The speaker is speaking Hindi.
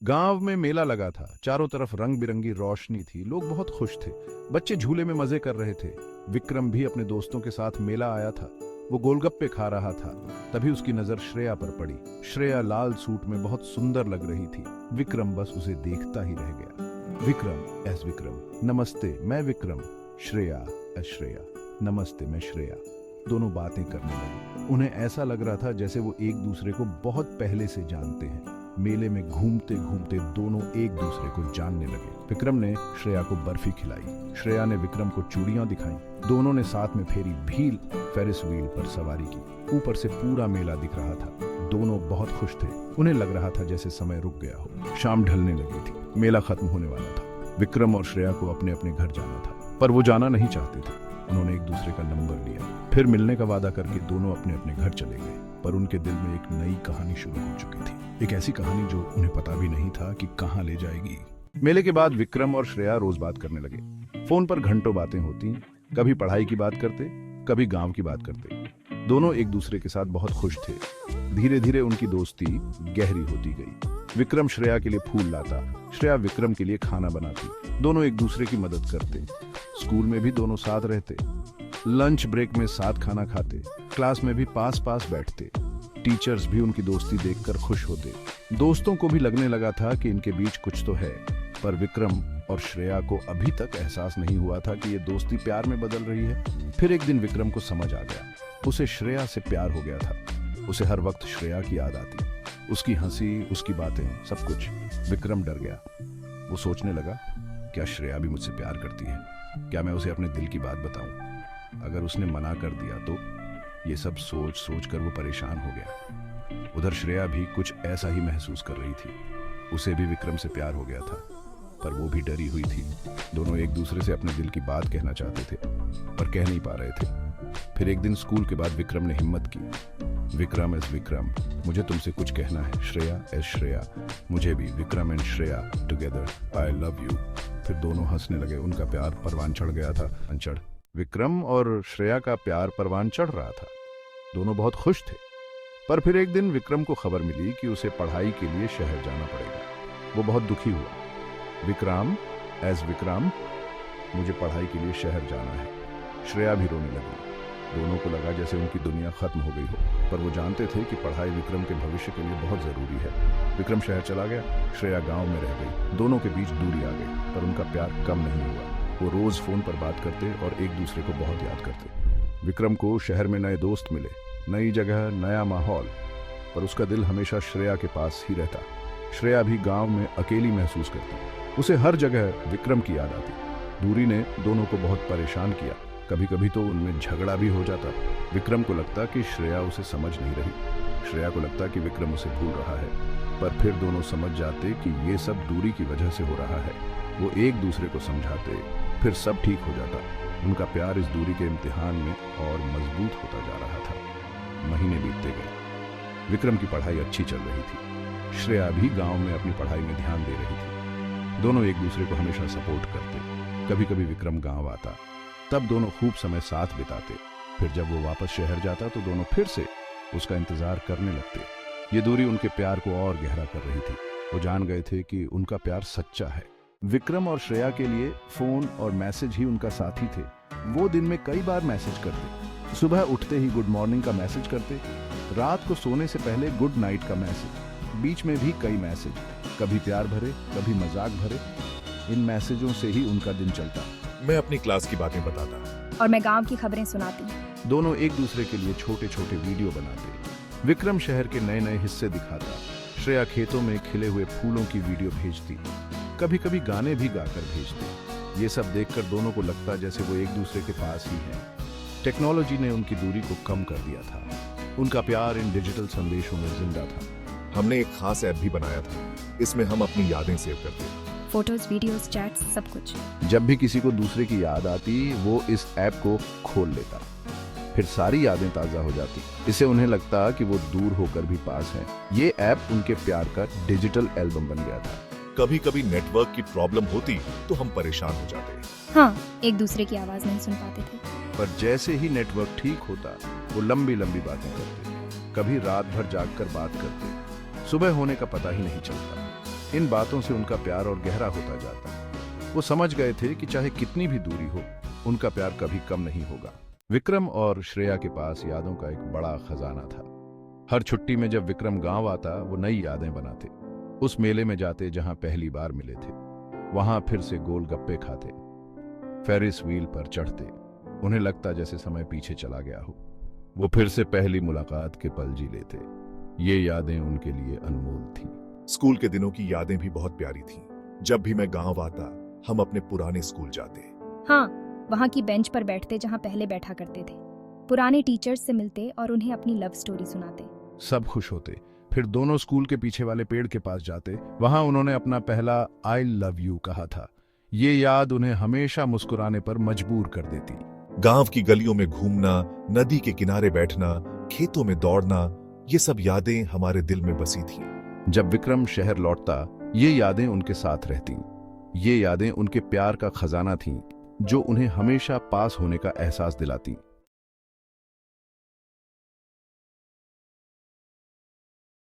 गांव में मेला लगा था। चारों तरफ रंग बिरंगी रोशनी थी। लोग बहुत खुश थे। बच्चे झूले में मजे कर रहे थे। विक्रम भी अपने दोस्तों के साथ मेला आया था। वो गोलगप्पे खा रहा था। तभी उसकी नजर श्रेया पर पड़ी। श्रेया लाल सूट में बहुत सुंदर लग रही थी। विक्रम बस उसे देखता ही रह गया। विक्रम एस विक्रम, नमस्ते मैं विक्रम। श्रेया एस श्रेया, नमस्ते मैं श्रेया। दोनों बातें करने लगे। उन्हें ऐसा लग रहा था जैसे वो एक दूसरे को बहुत पहले से जानते हैं। मेले में घूमते घूमते दोनों एक दूसरे को जानने लगे। विक्रम ने श्रेया को बर्फी खिलाई। श्रेया ने विक्रम को चूड़ियां दिखाई। दोनों ने साथ में फेरी भील फेरिस व्हील पर सवारी की। ऊपर से पूरा मेला दिख रहा था। दोनों बहुत खुश थे। उन्हें लग रहा था जैसे समय रुक गया हो। शाम ढलने लगी थी। मेला खत्म होने वाला था। विक्रम और श्रेया को अपने अपने घर जाना था, पर वो जाना नहीं चाहते थे। उन्होंने एक दूसरे का नंबर लिया, फिर मिलने का वादा करके दोनों अपने अपने घर चले गए। पर उनके दिल में एक नई कहानी शुरू हो चुकी थी। एक ऐसी कहानी जो उन्हें पता भी नहीं था कि कहां ले जाएगी। मेले के बाद विक्रम और श्रेया रोज बात करने लगे। फोन पर घंटों बातें होती। कभी पढ़ाई की बात करते, कभी गांव की बात करते। दोनों एक दूसरे के साथ बहुत खुश थे। धीरे धीरे उनकी दोस्ती गहरी होती गई। विक्रम श्रेया के लिए फूल लाता, श्रेया विक्रम के लिए खाना बनाती। दोनों एक दूसरे की मदद करते। स्कूल में भी दोनों साथ रहते। लंच ब्रेक में साथ खाना खाते। क्लास में भी पास पास बैठते। टीचर्स भी उनकी दोस्ती देखकर खुश होते। दोस्तों को भी लगने लगा था कि इनके बीच कुछ तो है, पर विक्रम और श्रेया को अभी तक एहसास नहीं हुआ था कि ये दोस्ती प्यार में बदल रही है। फिर एक दिन विक्रम को समझ आ गया, उसे श्रेया से प्यार हो गया था। उसे हर वक्त श्रेया की याद आती, उसकी हंसी, उसकी बातें, सब कुछ। विक्रम डर गया। वो सोचने लगा, क्या श्रेया भी मुझसे प्यार करती है? क्या मैं उसे अपने दिल की बात बताऊं? अगर उसने मना कर दिया तो? ये सब सोच सोच कर वो परेशान हो गया। उधर श्रेया भी कुछ ऐसा ही महसूस कर रही थी। उसे भी विक्रम से प्यार हो गया था, पर वो भी डरी हुई थी। दोनों एक दूसरे से अपने दिल की बात कहना चाहते थे, पर कह नहीं पा रहे थे। फिर एक दिन स्कूल के बाद विक्रम ने हिम्मत की। विक्रम एस विक्रम, मुझे तुमसे कुछ कहना है। श्रेया एस श्रेया, मुझे भी। Vikram and Shreya together, I love you. फिर दोनों हंसने लगे। उनका प्यार परवान चढ़ गया था। चढ़ विक्रम और श्रेया का प्यार परवान चढ़ रहा था। दोनों बहुत खुश थे। पर फिर एक दिन विक्रम को खबर मिली कि उसे पढ़ाई के लिए शहर जाना पड़ेगा। वो बहुत दुखी हुआ। विक्रम एस विक्रम, मुझे पढ़ाई के लिए शहर जाना है। श्रेया भी रोने लगी। दोनों को लगा जैसे उनकी दुनिया खत्म हो गई हो, पर वो जानते थे कि पढ़ाई विक्रम के भविष्य के लिए बहुत जरूरी है। विक्रम शहर चला गया। श्रेया गांव में रह गई। दोनों के बीच दूरी आ गई, पर उनका प्यार कम नहीं हुआ। वो रोज फोन पर बात करते और एक दूसरे को बहुत याद करते। विक्रम को शहर में नए दोस्त मिले, नई जगह, नया माहौल, पर उसका दिल हमेशा श्रेया के पास ही रहता। श्रेया भी गांव में अकेली महसूस करती। उसे हर जगह विक्रम की याद आती। दूरी ने दोनों को बहुत परेशान किया। कभी कभी तो उनमें झगड़ा भी हो जाता। विक्रम को लगता कि श्रेया उसे समझ नहीं रही। श्रेया को लगता कि विक्रम उसे भूल रहा है, पर फिर दोनों समझ जाते कि ये सब दूरी की वजह से हो रहा है। वो एक दूसरे को समझाते, फिर सब ठीक हो जाता। उनका प्यार इस दूरी के इम्तिहान में और मजबूत होता जा रहा था। महीने बीतते गए। विक्रम की पढ़ाई अच्छी चल रही थी। श्रेया भी गांव में अपनी पढ़ाई में ध्यान दे रही थी। दोनों एक दूसरे को हमेशा सपोर्ट करते। कभी कभी विक्रम गांव आता, तब दोनों खूब समय साथ बिताते। फिर जब वो वापस शहर जाता तो दोनों फिर से उसका इंतजार करने लगते। ये दूरी उनके प्यार को और गहरा कर रही थी। वो जान गए थे कि उनका प्यार सच्चा है। विक्रम और श्रेया के लिए फोन और मैसेज ही उनका साथी थे। वो दिन में कई बार मैसेज करते। सुबह उठते ही गुड मॉर्निंग का मैसेज करते, रात को सोने से पहले गुड नाइट का मैसेज, बीच में भी कई मैसेज, कभी प्यार भरे, कभी मजाक भरे। इन मैसेजों से ही उनका दिन चलता। मैं अपनी क्लास की बातें बताता और मैं गांव की खबरें सुनाती। दोनों एक दूसरे के लिए छोटे छोटे वीडियो बनाते। विक्रम शहर के नए नए हिस्से दिखाता। श्रेया खेतों में खिले हुए फूलों की वीडियो भेजती। कभी कभी गाने भी गाकर भेजते। ये सब देखकर दोनों को लगता जैसे वो एक दूसरे के पास ही हैं। टेक्नोलॉजी ने उनकी दूरी को कम कर दिया था। उनका प्यार इन डिजिटल संदेशों में जिंदा था। हमने एक खास ऐप भी बनाया था। इसमें हम अपनी यादें सेव करते हैं। फोटोज, वीडियोस, चैट्स, सब कुछ। जब भी किसी को दूसरे की याद आती, वो इस ऐप को खोल लेता। फिर सारी यादें ताजा हो जाती। इससे उन्हें लगता कि वो दूर होकर भी पास हैं। ये ऐप उनके प्यार का डिजिटल एल्बम बन गया था। कभी कभी नेटवर्क की प्रॉब्लम होती तो हम परेशान हो जाते। हाँ, एक दूसरे की आवाज नहीं सुन पाते थे। पर जैसे ही नेटवर्क ठीक होता, वो लंबी लंबी बातें करते। कभी रात भर जागकर बात करते। सुबह होने का पता ही नहीं चलता। इन बातों से उनका प्यार और गहरा होता जाता। वो समझ गए थे कि चाहे कितनी भी दूरी हो, उनका प्यार कभी कम नहीं होगा। विक्रम और श्रेया के पास यादों का एक बड़ा खजाना था। हर छुट्टी में जब विक्रम गांव आता, वो नई यादें बनाते। उस मेले में जाते जहां पहली बार मिले थे, वहां फिर से गोलगप्पे खाते, फेरिस व्हील पर चढ़ते। उन्हें लगता जैसे समय पीछे चला गया हो। वो फिर से पहली मुलाकात के पल जी लेते। ये यादें उनके लिए अनमोल थी। स्कूल के दिनों की यादें भी बहुत प्यारी थीं। जब भी मैं गांव आता, हम अपने पुराने स्कूल जाते। हाँ, वहाँ की बेंच पर बैठते जहाँ पहले बैठा करते थे। पुराने टीचर्स से मिलते और उन्हें अपनी लव स्टोरी सुनाते। सब खुश होते। फिर दोनों स्कूल के पीछे वाले पेड़ के पास जाते। वहां उन्होंने अपना पहला आई लव यू कहा था। ये याद उन्हें हमेशा मुस्कुराने पर मजबूर कर देती। गांव की गलियों में घूमना, नदी के किनारे बैठना, खेतों में दौड़ना, ये सब यादें हमारे दिल में बसी थीं। जब विक्रम शहर लौटता, ये यादें उनके साथ रहती। ये यादें उनके प्यार का खजाना थीं, जो उन्हें हमेशा पास होने का एहसास दिलाती।